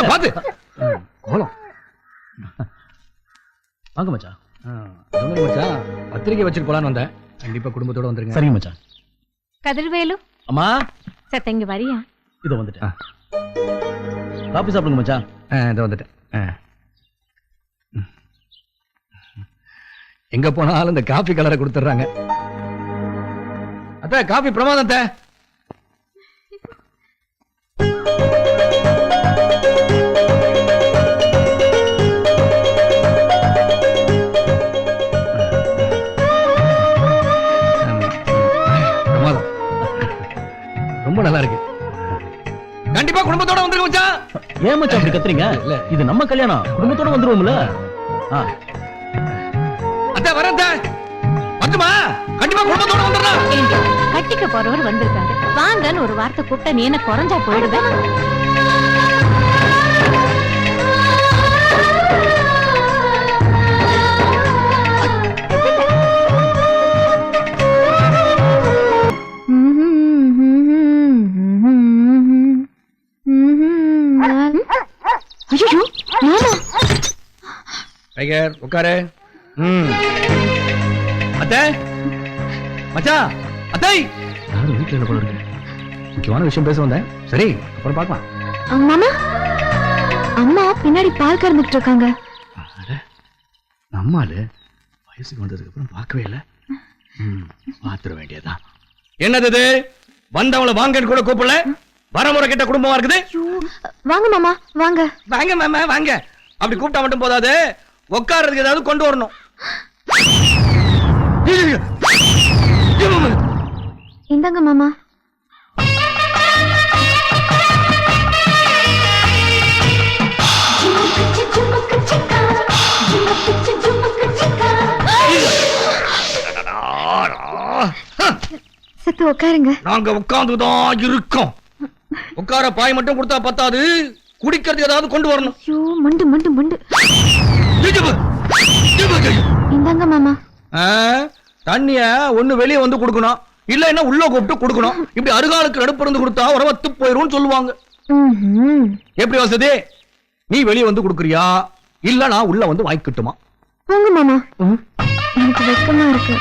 பாத்து கோலம். வாங்க மச்சான். மச்சான் பத்திரிக்கை வச்சுட்டு போலான்னு வந்தேன். கண்டிப்பா குடும்பத்தோட வந்துருங்க. சரிங்க மச்சான். கதிர்வேலு அம்மா சத்தங்க வரியா? இதோ வந்துட்டேன். காபி சாப்பிடுங்க மச்சான். இதோ வந்துட்டேன். எங்க போனாலும் இந்த காபி கலரை கொடுத்துறாங்க. அத்த காபி பிரமாதம் அத்த. பிரமாதம் ரொம்ப நல்லா இருக்கு. கண்டிப்பா குடும்பத்தோட வந்துருங்க மச்சான். ஏன் மச்சான் அப்படி கத்துறீங்க? இல்ல இது நம்ம கல்யாணம், குடும்பத்தோட வந்துருவோம்ல. அத்த வரேன் வந்துமா, கண்டிப்பா குடும்பத்தோட வந்துடலாம். கட்டிக்க போறவர் வந்திருக்காரு, வாங்கன்னு ஒரு வார்த்தை கூப்பிட்ட நீ என்ன குறைஞ்சா போயிடுவேன்? டைகர் உட்காரு. அத்தை மச்சான், அத்தை யாரும் வீட்டுல என்ன போல இருக்கு. முக்கியமான விஷயம் பேச வந்தேன். சரி அப்புறம் பார்க்கலாம். மாமா அம்மா பின்னாடி பால் கறந்துட்டு இருக்காங்க. நம்மாலு வயசுக்கு வந்ததுக்கு அப்புறம் பார்க்கவே இல்லை. பாத்துட வேண்டியதான். என்னது வந்தவங்கள வாங்கன்னு கூட கூப்பிடல. வரமுறை கிட்ட குடும்பமா இருக்குது. வாங்க மாமா வாங்க. வாங்க மாமா வாங்க. அப்படி கூப்பிட்டா மட்டும் போதாது, உட்கார்றதுக்கு ஏதாவது கொண்டு வரணும். இந்தாங்க மாமா. சத்து உட்காருங்க. நாங்க உட்கார்ந்துதான் இருக்கோம். உட்கார பாய் மட்டும் கொடுத்தா பத்தாது, குடிக்கிறதுக்கு ஏதாவது கொண்டு வரணும். ஐயோ மண்டு மண்டு மண்டு. இந்தாங்க மாமா. தண்ணிய ஒண்ணு வெளியே வந்து கொடுக்கணும், இல்ல உள்ள கூப்பிட்டு கொடுக்கணும். இப்படி அருகாலுக்கு நடுப்பிருந்து கொடுத்தா உறவத்து போயிரும் சொல்லுவாங்க. எப்படி வசதி? நீ வெளியே வந்து கொடுக்கறியா, இல்ல நான் உள்ள வந்து வாங்கிக்கிட்டுமா? போங்க மாமா, எனக்கு வெக்கமா இருக்கு.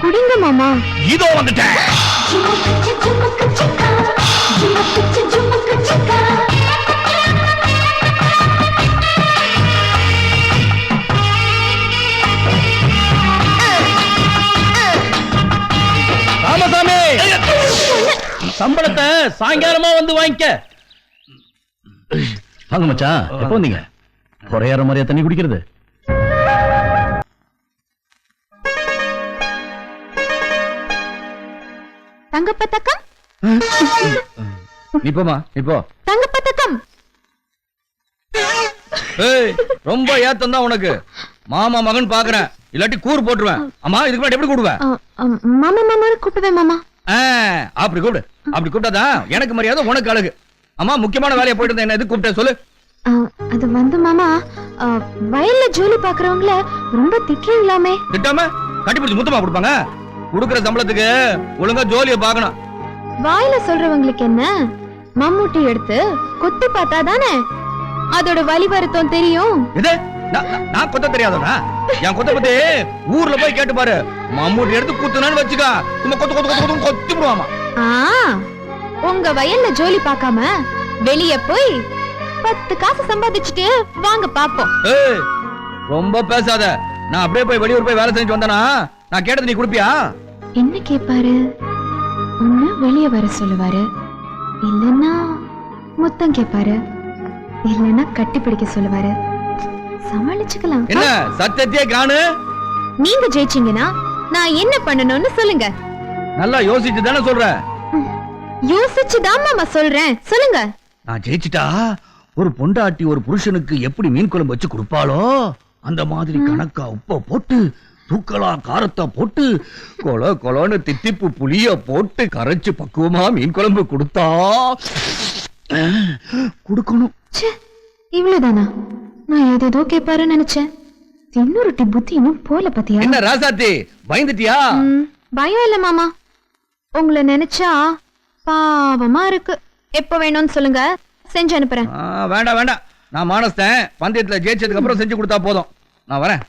குடிங்க மாமா. இதோ வந்துட்டேன். ராமசாமி, சம்பளத்தை சாயங்காலமா வந்து வாங்கிக்க. வாங்க மச்சான். எப்போ வந்தீங்க? குறையாற மாதிரியா தண்ணி குடிக்கிறது? தங்கப்பதக்கம். நீ போமா, நீ போ. தங்கப்பதக்கம். ஏய் ரொம்ப ஏத்தம் தான் உனக்கு. மாமா மகன் பாக்குறேன், இல்லாட்டி கூறு போட்டுருவேன். அம்மா இதுக்கு முன்னாடி எப்படி கூடுவேன்? மாமா மாமா கூப்பிடுவேன் மாமா. அப்படி கூப்பிடு. அப்படி கூப்பிட்டாதான் எனக்கு மரியாதை, உனக்கு அழகு. அம்மா முக்கியமான வேலையை போயிட்டு இருந்தேன், என்ன எதுக்கு கூப்பிட்ட சொல்லு. அது வந்து மாமா, வயல்ல ஜோலி பாக்குறவங்கள ரொம்ப திட்டுறீங்களாமே. திட்டாம கட்டி பிடிச்சு முத்தமா கொடுப்பாங்க? குடுக்கிற சம்பளத்துக்கு ஒழுங்கா ஜோலியை பாக்கணும். வாயில சொல்றவங்களுக்கு என்ன, மம்முட்டி எடுத்து கொத்தி பார்த்தா தானே அதோட வலி வருத்தம் தெரியும். இது நான் கொத்த தெரியாதா? என் கொத்த பத்தி ஊர்ல போய் கேட்டு பாரு. மம்முட்டி எடுத்து குத்துனான்னு வச்சுக்கா, சும்மா கொத்து கொத்து கொத்து கொத்தி விடுவாமா. உங்க வயல்ல ஜோலி பார்க்காம வெளியே போய் 10 காசு சம்பாதிச்சுட்டு வாங்க பாப்போம். ரொம்ப பேசாத. நான் அப்படியே போய் வெளியூர் போய் வேலை செஞ்சு வந்தானா நான் கேட்டது நீ குடுப்பியா? என்ன கேட்பாரு? ஒண்ணு வெளியே வர சொல்லுவாரு, இல்லன்னா முத்தம் கேட்பாரு, இல்லன்னா கட்டி பிடிக்க சொல்லுவாரு. சமாளிச்சுக்கலாம். என்ன சத்தியத்தையே காணு. நீங்க ஜெயிச்சீங்கன்னா நான் என்ன பண்ணணும்னு சொல்லுங்க. நல்லா யோசிச்சு தானே சொல்ற? யோசிச்சுதான் மாமா சொல்றேன், சொல்லுங்க. நான் ஜெயிச்சிட்டா ஒரு பொண்டாட்டி ஒரு புருஷனுக்கு எப்படி மீன் குழம்பு வச்சு கொடுப்பாளோ அந்த மாதிரி கணக்கா உப்ப போட்டு, தூக்கலா காரத்தை போட்டு, கொல கொலன்னு தித்திப்பு புளிய போட்டு கரைச்சு பக்குவமா மீன் குழம்பு கொடுத்தா குடுக்கணும். இவ்வளவுதானா? நான் ஏதேதோ கேட்பாருன்னு நினைச்சேன். இன்னொரு புத்தி இன்னும் போல பத்தியா? என்ன ராசாத்தி பயந்துட்டியா? பயம் இல்ல மாமா, உங்களை நினைச்சா பாவமா இருக்கு. எப்ப வேணும்னு சொல்லுங்க, செஞ்சு அனுப்புறேன். வேண்டாம் வேண்டாம், நான் மானஸ்தேன். பந்தயத்துல ஜெயிச்சதுக்கு அப்புறம் செஞ்சு கொடுத்தா போதும். நான் வரேன்.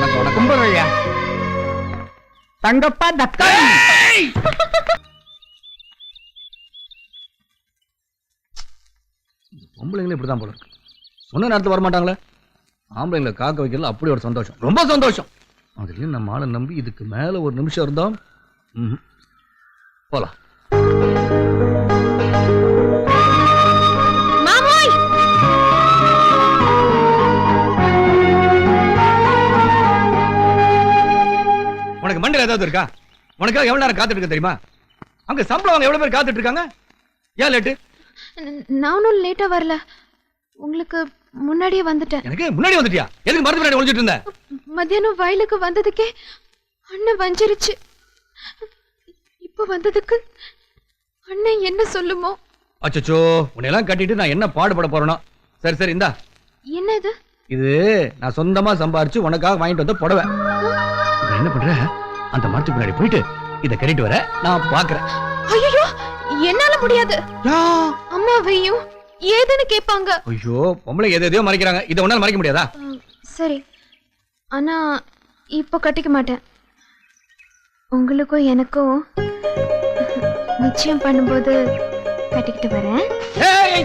வணக்கம். கும்பரையா தங்கப்பா தக்கா. பொம்பளைங்களும் இப்படிதான் போல இருக்கு. சொன்ன நேரத்துல வரமாட்டாங்களே. ஆம்பளைங்களை காக்க வைக்கல அப்படி ஒரு சந்தோஷம், ரொம்ப சந்தோஷம். அதுலயும் நம்ம ஆளை நம்பி இதுக்கு மேல ஒரு நிமிஷம் இருந்தோம். போலாம். மாமோய், உனக்கு மண்டல ஏதாவது இருக்கா? உனக்காக எவ்வளவு நேரம் காத்துட்டு இருக்க தெரியுமா? அங்க சம்பளம் வாங்க எவ்வளவு பேர் காத்துட்டு இருக்காங்க. ஏன் லேட்டு? நானும் லேட்டா வரல, உங்களுக்கு முன்னாடியே வந்துட்டேன். எனக்கு முன்னாடி வந்துட்டியா? எதுக்கு மருந்து முன்னாடி ஒளிஞ்சிட்டு இருந்த? மத்தியானம் வயலுக்கு வந்ததுக்கே அண்ணன் வஞ்சிருச்சு. இப்ப வந்ததுக்கு அண்ணன் என்ன சொல்லுமோ? அச்சச்சோ, உன்னையெல்லாம் கட்டிட்டு நான் என்ன பாடுபட போறேனோ. சரி சரி, இந்தா. என்ன இது? இது நான் சொந்தமா சம்பாரிச்சு உனக்காக வாங்கிட்டு வந்த புடவை. இப்ப என்ன பண்ற? அந்த மரத்துக்கு முன்னாடி போயிட்டு இத கட்டிட்டு வர நான் பாக்குறேன். ஐயோ, என்னால முடியாது. அம்மாவையும் ஏதுன்னு கேட்பாங்க. ஐயோ, பொம்பளை எதையோ மறைக்கிறாங்க. இதை உன்னால மறைக்க முடியாதா? சரி, ஆனா இப்ப கட்டிக்க மாட்டேன். உங்களுக்கும் எனக்கும் நிச்சயம் பண்ணும்போது கட்டிக்கிட்டு வரேன். ஏய்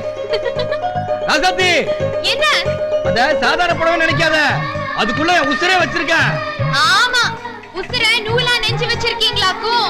ராசாத்தி, என்ன? அத சாதாரண புடவை நினைக்காத, அதுக்குள்ள உசுரே வச்சிருக்கேன். ஆமா, உசுரை நூலா நெஞ்சு வச்சிருக்கீங்களாக்கும்.